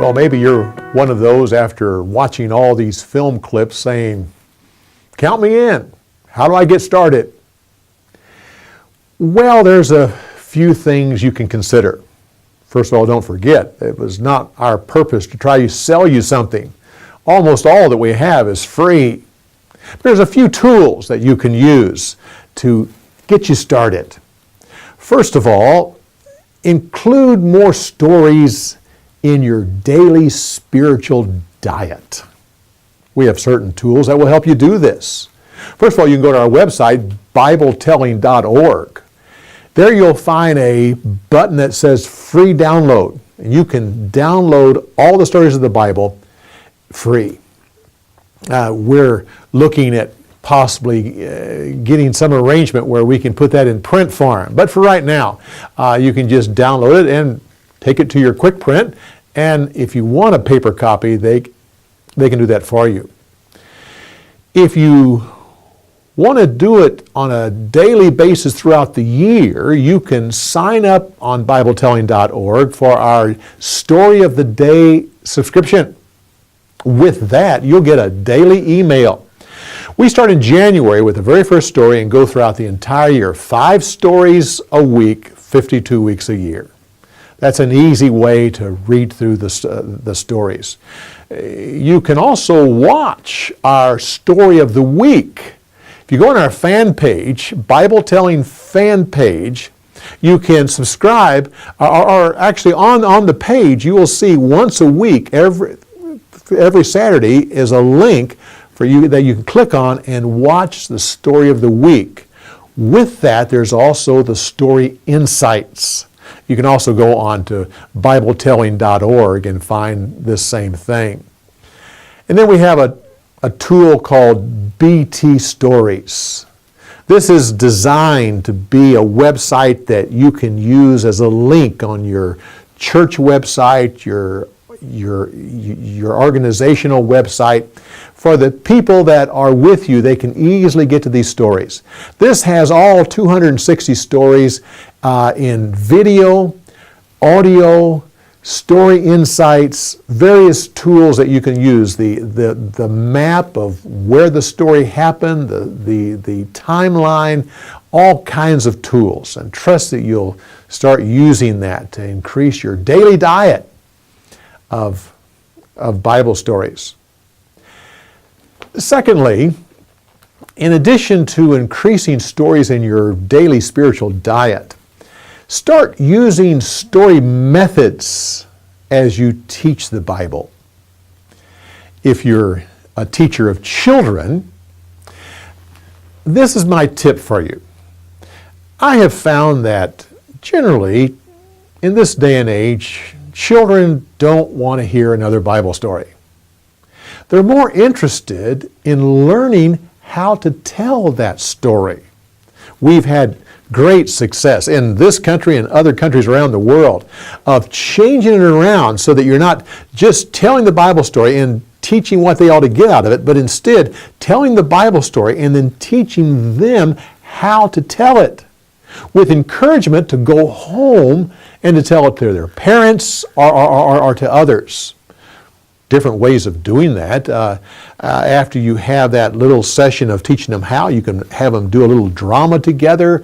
Well, maybe you're one of those after watching all these film clips saying, "Count me in. How do I get started?" Well, there's a few things you can consider. First of all, don't forget, it was not our purpose to try to sell you something. Almost all that we have is free. There's a few tools that you can use to get you started. First of all, include more stories in your daily spiritual diet. We have certain tools that will help you do this. First of all, you can go to our website, BibleTelling.org. There you'll find a button that says free download. And you can download all the stories of the Bible free. We're looking at possibly getting some arrangement where we can put that in print form. But for right now, you can just download it and take it to your quick print. And if you want a paper copy, they can do that for you. If you want to do it on a daily basis throughout the year, you can sign up on BibleTelling.org for our Story of the Day subscription. With that, you'll get a daily email. We start in January with the very first story and go throughout the entire year. 5 stories a week, 52 weeks a year. That's an easy way to read through the stories. You can also watch our Story of the Week. If you go on our fan page, BibleTelling fan page, you can subscribe, or actually on the page you will see once a week, every Saturday is a link for you that you can click on and watch the Story of the Week. With that, there's also the Story Insights. You can also go on to BibleTelling.org and find this same thing. And then we have a tool called BT Stories. This is designed to be a website that you can use as a link on your church website, your organizational website. For the people that are with you, they can easily get to these stories. This has all 260 stories in video, audio, story insights, various tools that you can use, the map of where the story happened, the timeline, all kinds of tools. And trust that you'll start using that to increase your daily diet of Bible stories. Secondly, in addition to increasing stories in your daily spiritual diet, start using story methods as you teach the Bible. If you're a teacher of children, this is my tip for you. I have found that generally, in this day and age, children don't want to hear another Bible story. They're more interested in learning how to tell that story. We've had great success in this country and other countries around the world of changing it around so that you're not just telling the Bible story and teaching what they ought to get out of it, but instead telling the Bible story and then teaching them how to tell it, with encouragement to go home and to tell it to their parents or to others. Different ways of doing that. After you have that little session of teaching them how, you can have them do a little drama together,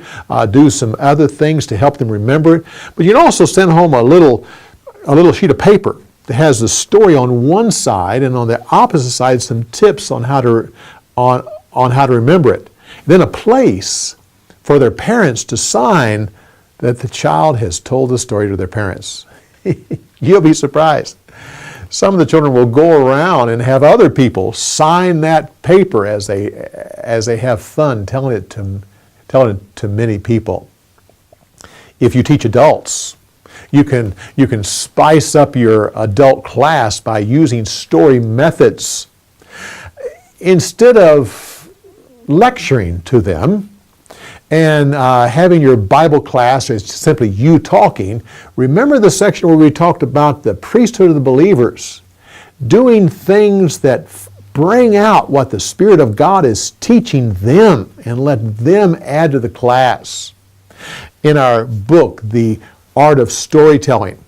do some other things to help them remember it. But you can also send home a little sheet of paper that has the story on one side, and on the opposite side some tips on how to remember it. Then a place for their parents to sign that the child has told the story to their parents. You'll be surprised. Some of the children will go around and have other people sign that paper as they have fun telling it to many people. If you teach adults, you can spice up your adult class by using story methods. Instead of lecturing to them and having your Bible class as simply you talking, remember the section where we talked about the priesthood of the believers, doing things that bring out what the Spirit of God is teaching them and let them add to the class. In our book, The Art of Storytelling,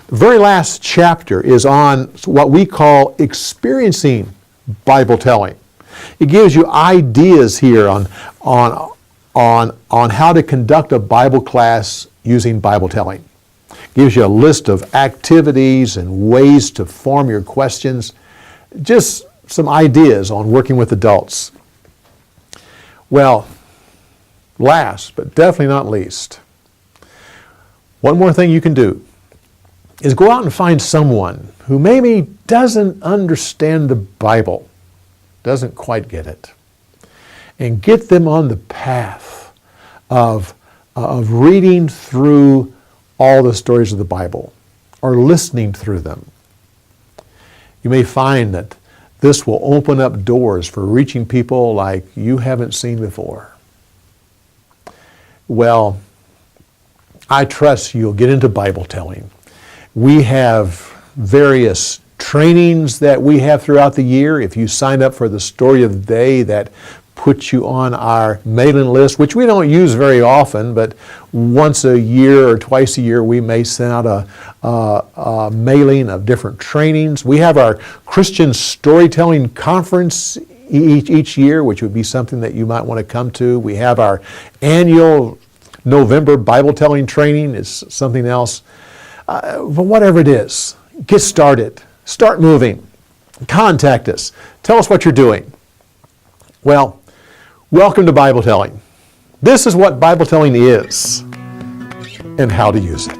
The very last chapter is on what we call experiencing Bible telling. It gives you ideas here on how to conduct a Bible class using Bible telling. It gives you a list of activities and ways to form your questions. Just some ideas on working with adults. Well, last but definitely not least, one more thing you can do is go out and find someone who maybe doesn't understand the Bible, doesn't quite get it, and get them on the path of reading through all the stories of the Bible or listening through them. You may find that this will open up doors for reaching people like you haven't seen before. Well, I trust you'll get into Bible telling. We have various trainings that we have throughout the year. If you sign up for the Story of the Day, that puts you on our mailing list, which we don't use very often, but once a year or twice a year we may send out a mailing of different trainings. We have our Christian Storytelling Conference each year, which would be something that you might want to come to. We have our annual November Bible telling training is something else. But whatever it is, get started. Start moving. Contact us. Tell us what you're doing. Well, welcome to Bible Telling. This is what Bible telling is and how to use it.